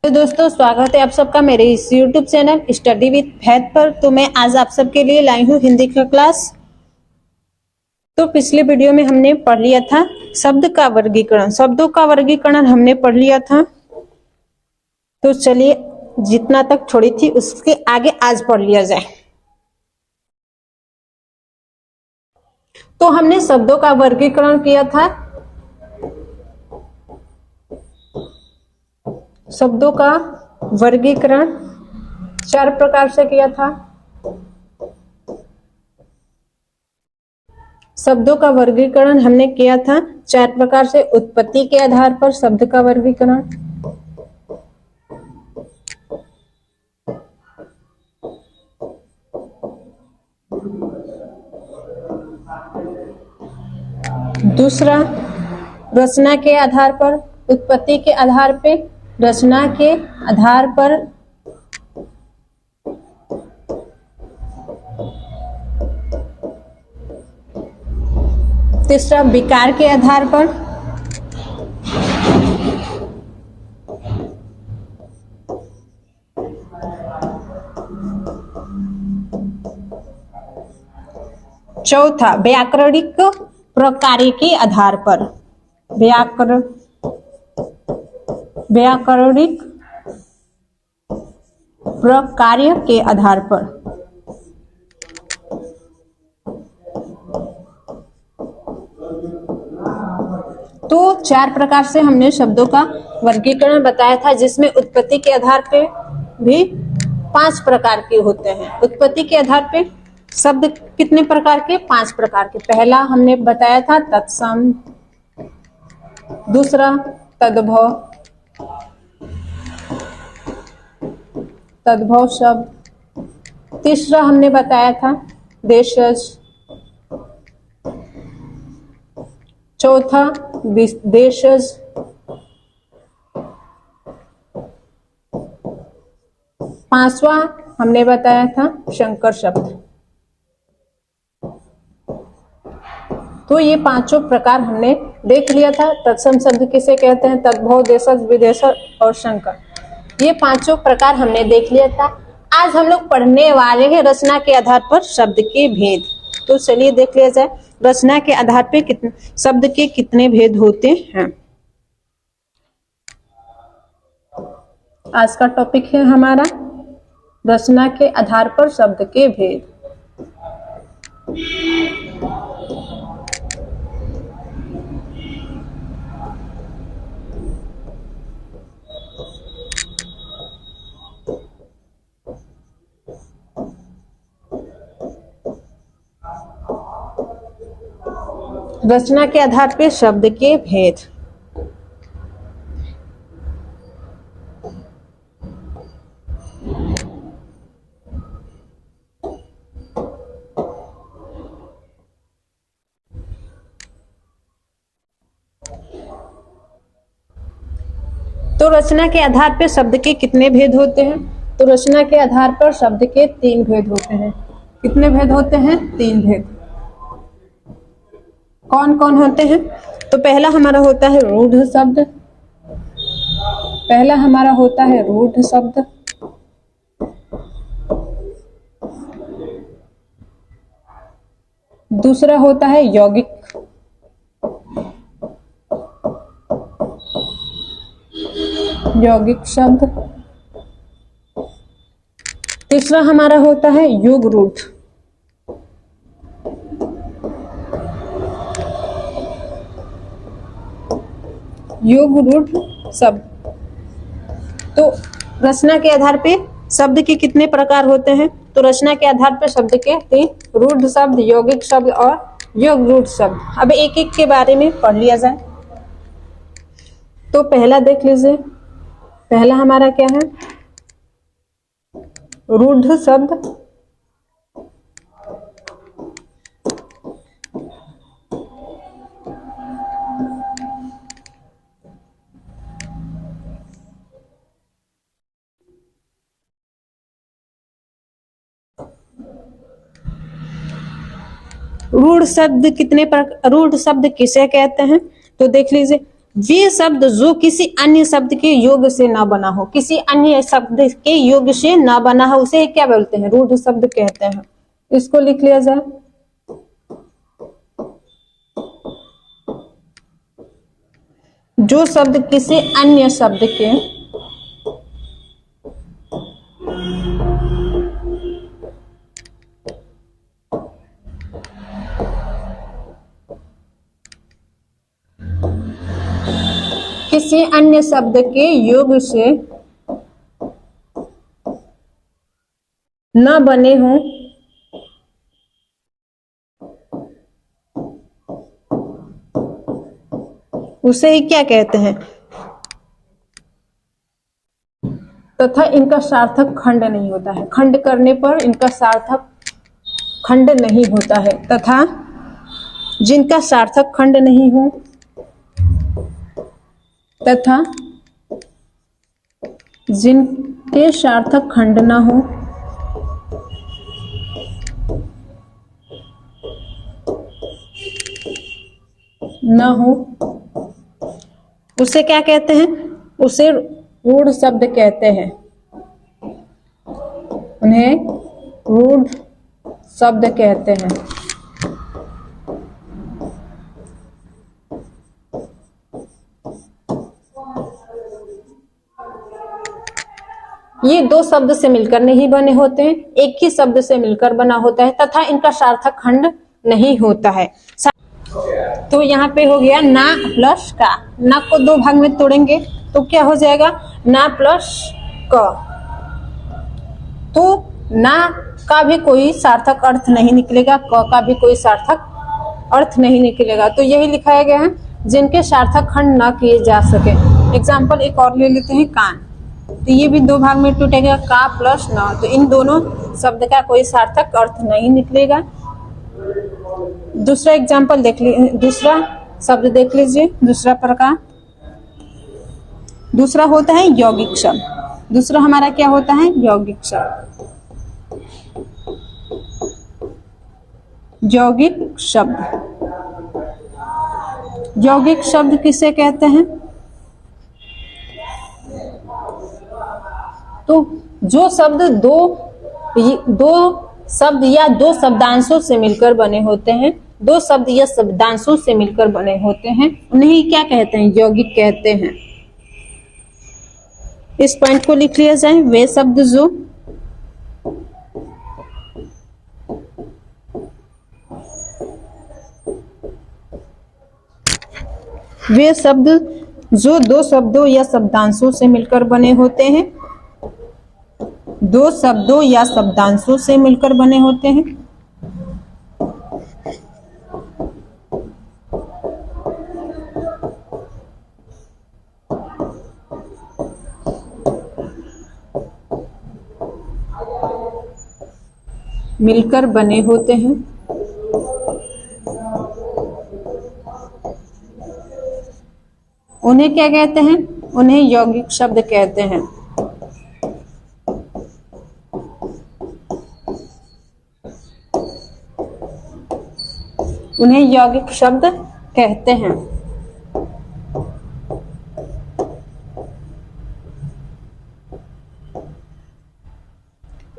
तो दोस्तों स्वागत है आप सबका मेरे इस YouTube channel study with faith पर। तो मैं आज आप सबके लिए लाई हूँ हिंदी का क्लास। तो पिछले वीडियो में हमने पढ़ लिया था शब्द का वर्गीकरण, शब्दों का वर्गीकरण हमने पढ़ लिया था। तो चलिए जितना तक छोड़ी थी उसके आगे आज पढ़ लिया जाए। तो हमने शब्दों का वर्गीकरण किया था। शब्दों का वर्गीकरण 4 प्रकार से किया था। शब्दों का वर्गीकरण हमने किया था 4 प्रकार से। उत्पत्ति के आधार पर शब्द का वर्गीकरण, दूसरा रचना के आधार पर, उत्पत्ति के आधार पे, रचना के आधार पर, तीसरा विकार के आधार पर, चौथा व्याकरणिक प्रकार्य के आधार पर, व्याकरणिक प्रकार्य के आधार पर। तो 4 प्रकार से हमने शब्दों का वर्गीकरण बताया था, जिसमें उत्पत्ति के आधार पे भी 5 प्रकार के होते हैं। उत्पत्ति के आधार पे शब्द कितने प्रकार के? 5 प्रकार के। पहला हमने बताया था तत्सम, दूसरा तद्भव, तद्भव शब्द, तीसरा हमने बताया था देशज, चौथा विदेशज, पांचवा हमने बताया था संकर शब्द। तो ये 5 प्रकार हमने देख लिया था। तत्सम शब्द किसे कहते हैं, तद्भव, देशज, विदेशज और संकर, ये 5 प्रकार हमने देख लिया था। आज हम लोग पढ़ने वाले हैं रचना के आधार पर शब्द के भेद। तो चलिए देख लिया जाए रचना के आधार पे कितने शब्द के कितने भेद होते हैं। आज का टॉपिक है हमारा रचना के आधार पर शब्द के भेद। रचना के आधार पे शब्द के भेद। तो रचना के आधार पे शब्द के कितने भेद होते हैं? तो रचना के आधार पर शब्द के 3 भेद होते हैं। कितने भेद होते हैं? 3 भेद। कौन कौन होते हैं? तो पहला हमारा होता है रूढ़ शब्द, पहला हमारा होता है रूढ़ शब्द, दूसरा होता है यौगिक, यौगिक शब्द, तीसरा हमारा होता है युग रूढ़। युग रूढ़ शब्द। तो रचना के आधार पे शब्द के कितने प्रकार होते हैं? तो रचना के आधार पर शब्द के 3, रूढ़ शब्द, यौगिक शब्द और युग रूढ़ शब्द। अब एक एक के बारे में पढ़ लिया जाए। तो पहला देख लीजिए, पहला हमारा क्या है? रूढ़ शब्द। रूढ़ शब्द कितने प्रकार, रूढ़ शब्द किसे कहते हैं? तो देख लीजिए, वे शब्द जो किसी अन्य शब्द के योग से ना बना हो, किसी अन्य शब्द के योग से ना बना हो, उसे क्या बोलते हैं? रूढ़ शब्द कहते हैं। इसको लिख लिया जाए। जो शब्द किसी अन्य शब्द के किसी अन्य शब्द के योग से न बने हों, उसे ही क्या कहते हैं? तथा इनका सार्थक खंड नहीं होता है। खंड करने पर इनका सार्थक खंड नहीं होता है। तथा जिनका सार्थक खंड नहीं हो, तथा जिनके सार्थक खंड ना हो, उसे क्या कहते हैं? उसे रूढ़ शब्द कहते हैं। उन्हें रूढ़ शब्द कहते हैं। ये दो शब्द से मिलकर नहीं बने होते हैं, एक ही शब्द से मिलकर बना होता है तथा इनका सार्थक खंड नहीं होता है। तो यहाँ पे हो गया ना प्लस का। ना को दो भाग में तोड़ेंगे तो क्या हो जाएगा? ना प्लस क। तो ना का भी कोई सार्थक अर्थ नहीं निकलेगा, क का भी कोई सार्थक अर्थ नहीं निकलेगा। तो यही लिखाया गया है, जिनके सार्थक खंड ना किए जा सके। एग्जाम्पल एक और ले लेते हैं, कान। तो ये भी दो भाग में टूटेगा, का प्लस ना। तो इन दोनों शब्द का कोई सार्थक अर्थ नहीं निकलेगा। दूसरा एग्जाम्पल देख लीजिए, दूसरा शब्द देख लीजिए। दूसरा प्रकार, दूसरा होता है यौगिक शब्द। दूसरा हमारा क्या होता है? यौगिक शब्द। यौगिक शब्द, यौगिक शब्द किसे कहते हैं? तो जो शब्द दो शब्द या दो शब्दांशों से मिलकर बने होते हैं, दो शब्द या शब्दांशों से मिलकर बने होते हैं, उन्हें क्या कहते हैं? यौगिक कहते हैं। इस पॉइंट को लिख लिया जाए। वे शब्द जो दो शब्दों या शब्दांशों से मिलकर बने होते हैं, दो शब्दों या शब्दांशों से मिलकर बने होते हैं, मिलकर बने होते हैं, उन्हें क्या कहते हैं? उन्हें यौगिक शब्द कहते हैं। उन्हें यौगिक शब्द कहते हैं।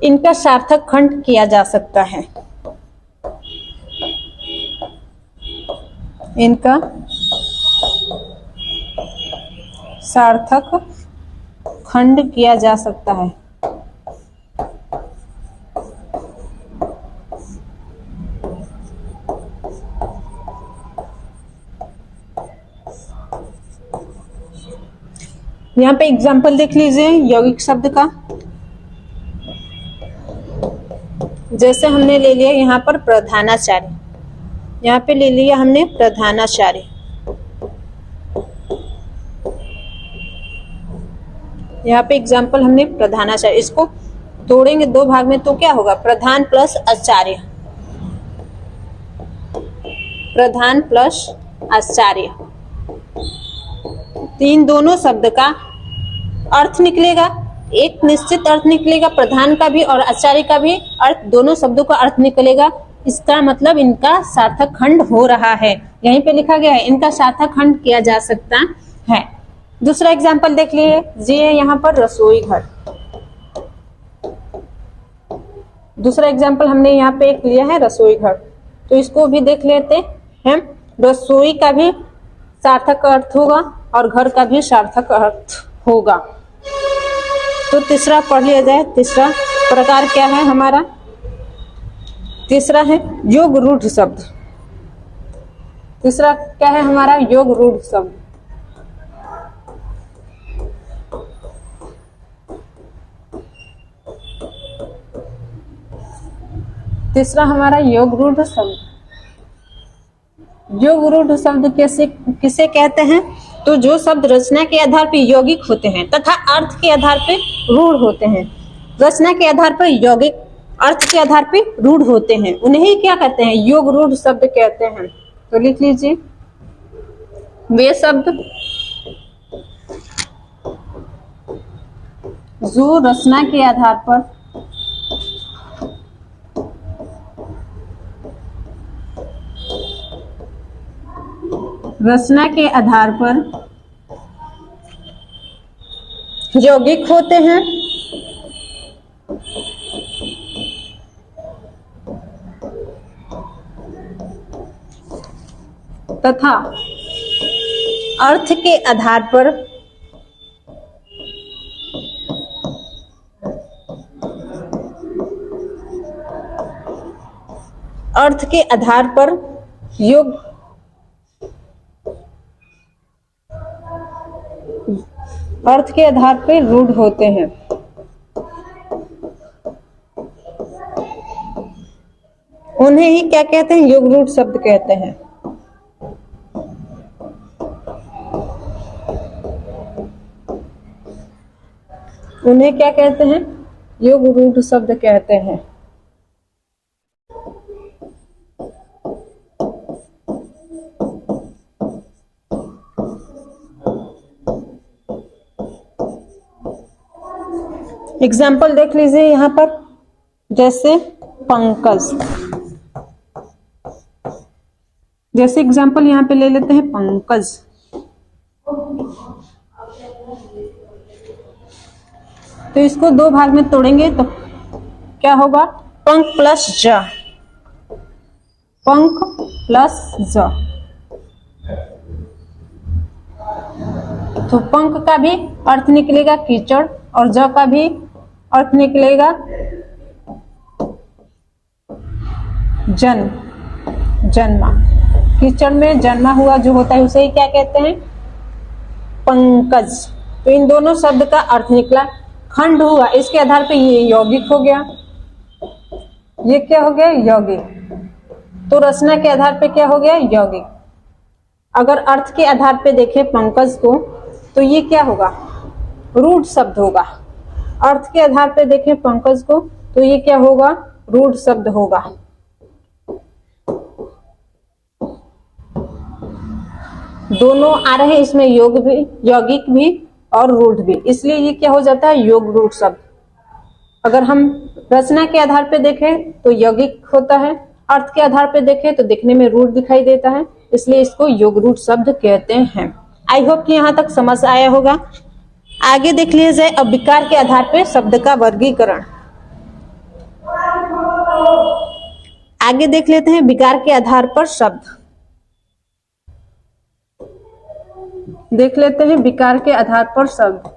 इनका सार्थक खंड किया जा सकता है। इनका सार्थक खंड किया जा सकता है। यहाँ पे एग्जाम्पल देख लीजिए यौगिक शब्द का। जैसे हमने ले लिया यहाँ पर प्रधानाचार्य, यहाँ पे ले लिया हमने प्रधानाचार्य। यहाँ पे एग्जाम्पल हमने प्रधानाचार्य, इसको तोड़ेंगे दो भाग में तो क्या होगा? प्रधान प्लस आचार्य, प्रधान प्लस आचार्य। इन दोनों शब्द का अर्थ निकलेगा, एक निश्चित अर्थ निकलेगा, प्रधान का भी और आचार्य का भी अर्थ, दोनों शब्दों का अर्थ निकलेगा। इसका मतलब इनका सार्थक खंड हो रहा है। यहीं पे लिखा गया है, इनका सार्थक खंड किया जा सकता है। दूसरा एग्जाम्पल देख लीजिए यहाँ पर रसोई घर। दूसरा एग्जाम्पल हमने यहाँ पे एक लिया है रसोई घर, तो इसको भी देख लेते हैं। रसोई का भी सार्थक अर्थ होगा और घर का भी सार्थक अर्थ होगा। तो तीसरा पढ़ लिया जाए। तीसरा प्रकार क्या है हमारा? तीसरा है योग रूढ़ शब्द। तीसरा क्या है हमारा? योग रूढ़ शब्द। तीसरा हमारा योग रूढ़ शब्द। योग रूढ़ शब्द किसे कहते हैं? तो जो शब्द रचना के आधार पर यौगिक होते हैं तथा अर्थ के आधार पर रूढ़ होते हैं। रचना के आधार पर यौगिक, अर्थ के आधार पर रूढ़ होते हैं, उन्हें क्या कहते हैं? योग रूढ़ शब्द कहते हैं। तो लिख लीजिए, वे शब्द जो रचना के आधार पर यौगिक होते हैं तथा अर्थ के आधार पर रूढ़ होते हैं। उन्हें ही क्या कहते हैं? योग रूढ़ शब्द कहते हैं। उन्हें क्या कहते हैं? योग रूढ़ शब्द कहते हैं। एग्जाम्पल देख लीजिए यहाँ पर, जैसे पंकज। जैसे एग्जाम्पल यहाँ पे ले लेते हैं पंकज। तो इसको दो भाग में तोड़ेंगे तो क्या होगा? पंक प्लस ज। पंक प्लस ज। तो पंक का भी अर्थ निकलेगा कीचड़ और ज का भी अर्थ निकलेगा जन्मा। कीचड़ में जन्मा हुआ जो होता है उसे ही क्या कहते हैं? पंकज। तो इन दोनों शब्द का अर्थ निकला, खंड हुआ, इसके आधार पे ये यौगिक हो गया। ये क्या हो गया? यौगिक। तो रचना के आधार पे क्या हो गया? यौगिक। अगर अर्थ के आधार पे देखें पंकज को तो ये क्या होगा? रूढ़ शब्द होगा। अर्थ के आधार पे देखें पंकज को तो ये क्या होगा? रूढ़ शब्द होगा। दोनों आ रहे हैं इसमें, यौगिक भी और रूढ़ भी, इसलिए ये क्या हो जाता है? योग रूढ़ शब्द। अगर हम रचना के आधार पे देखें तो यौगिक होता है, अर्थ के आधार पे देखें तो दिखने में रूढ़ दिखाई देता है, इसलिए इसको योग रूढ़ शब्द कहते हैं। आई होप कि यहाँ तक समझ आया होगा। आगे देख लिया जाए अब विकार के आधार पर शब्द का वर्गीकरण। आगे देख लेते हैं विकार के आधार पर शब्द। देख लेते हैं विकार के आधार पर शब्द।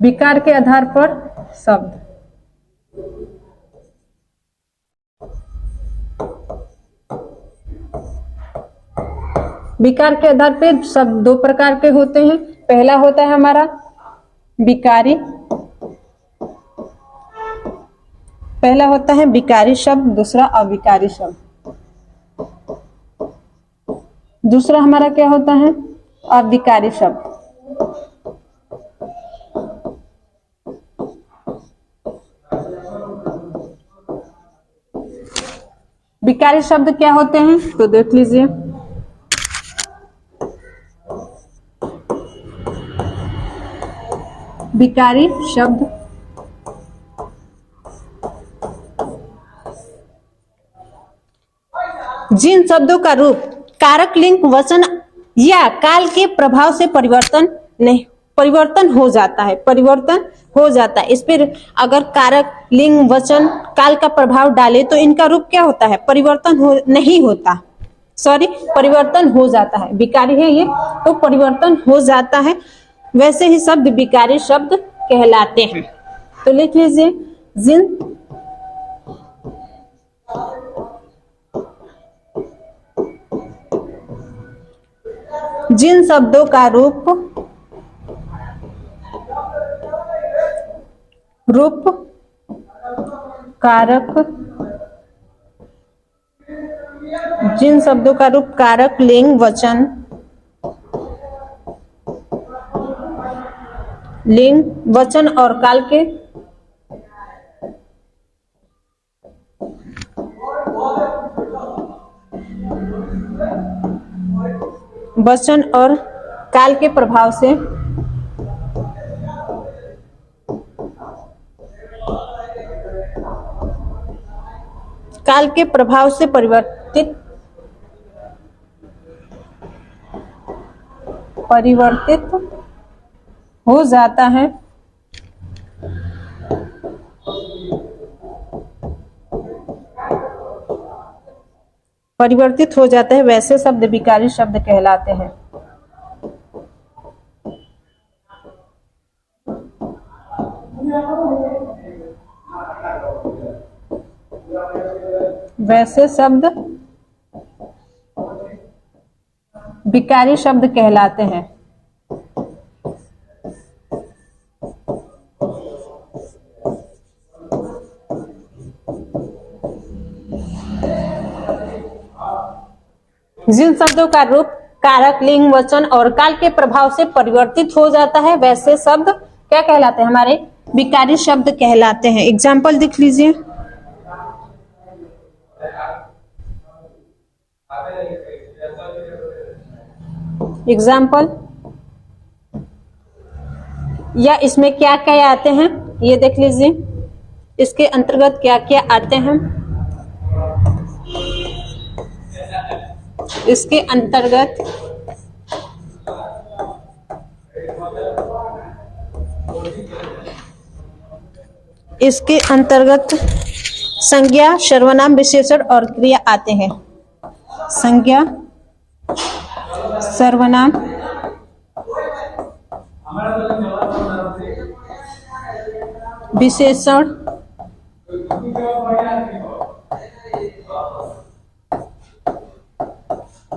विकार के आधार पर शब्द। विकार के आधार पे शब्द दो प्रकार के होते हैं। पहला होता है हमारा विकारी। पहला होता है विकारी शब्द, दूसरा अविकारी शब्द। दूसरा हमारा क्या होता है? अविकारी शब्द। विकारी शब्द क्या होते हैं तो देख लीजिए। विकारी शब्द जिन शब्दों का रूप कारक लिंग वचन या काल के प्रभाव से परिवर्तन हो जाता है। इस पर अगर कारक लिंग वचन काल का प्रभाव डाले तो इनका रूप क्या होता है, परिवर्तन हो जाता है। विकारी है ये तो परिवर्तन हो जाता है, वैसे ही शब्द विकारी शब्द कहलाते हैं। तो लिख लीजिए, जिन शब्दों का रूप कारक लिंग वचन और काल के प्रभाव से परिवर्तित हो जाता है। वैसे शब्द विकारी शब्द कहलाते हैं। वैसे शब्द विकारी शब्द कहलाते हैं। जिन शब्दों का रूप कारक लिंग वचन और काल के प्रभाव से परिवर्तित हो जाता है वैसे शब्द क्या कहलाते हैं, हमारे विकारी शब्द कहलाते हैं। एग्जाम्पल देख लीजिए, या इसमें क्या क्या आते हैं ये देख लीजिए, इसके अंतर्गत क्या क्या आते हैं। इसके अंतर्गत संज्ञा, सर्वनाम, विशेषण और क्रिया आते हैं। संज्ञा, सर्वनाम, विशेषण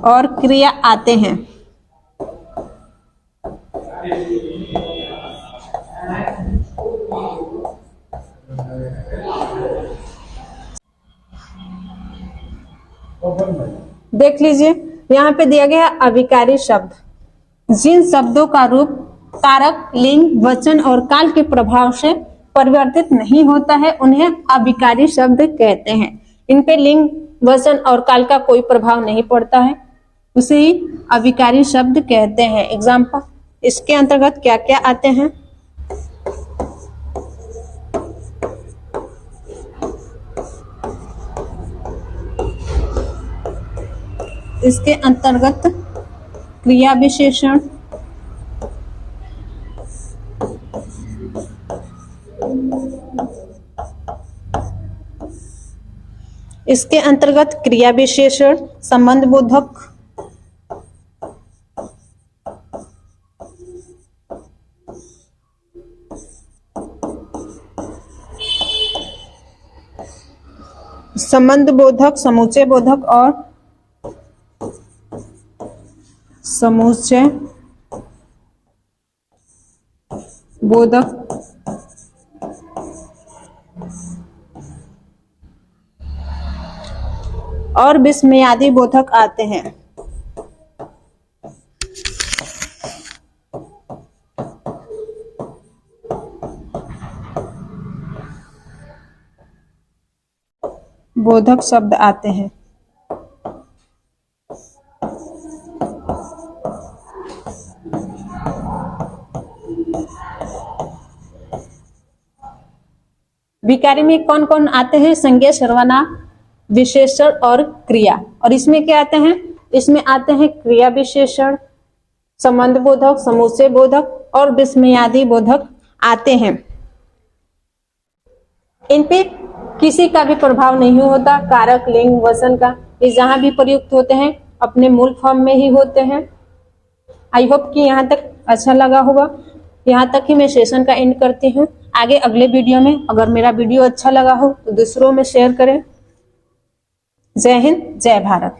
और क्रिया आते हैं। देख लीजिए, यहाँ पे दिया गया अविकारी शब्द, जिन शब्दों का रूप कारक लिंग वचन और काल के प्रभाव से परिवर्तित नहीं होता है उन्हें अविकारी शब्द कहते हैं। इन पे लिंग वचन और काल का कोई प्रभाव नहीं पड़ता है, उसे ही अविकारी शब्द कहते हैं। एग्जाम्पल, इसके अंतर्गत क्या क्या आते हैं। इसके अंतर्गत क्रिया विशेषण, संबंध बोधक, समुच्चय बोधक और समुच्चय बोधक और विस्मयादि बोधक आते हैं। बोधक शब्द आते हैं। विकारी में कौन कौन आते हैं? संज्ञा, सर्वनाम, विशेषण और क्रिया। और इसमें क्या आते हैं? इसमें आते हैं क्रिया विशेषण, संबंध बोधक, समुच्चय बोधक और विस्मयादि बोधक आते हैं। इन पे किसी का भी प्रभाव नहीं होता। कारक, लिंग, वचन का ये जहां भी प्रयुक्त होते हैं अपने मूल फॉर्म में ही होते हैं। आई होप कि यहाँ तक अच्छा लगा होगा। यहाँ तक ही मैं सेशन का एंड करती हूँ। आगे अगले वीडियो में अगर मेरा वीडियो अच्छा लगा हो तो दूसरों में शेयर करें। जय हिंद, जय भारत।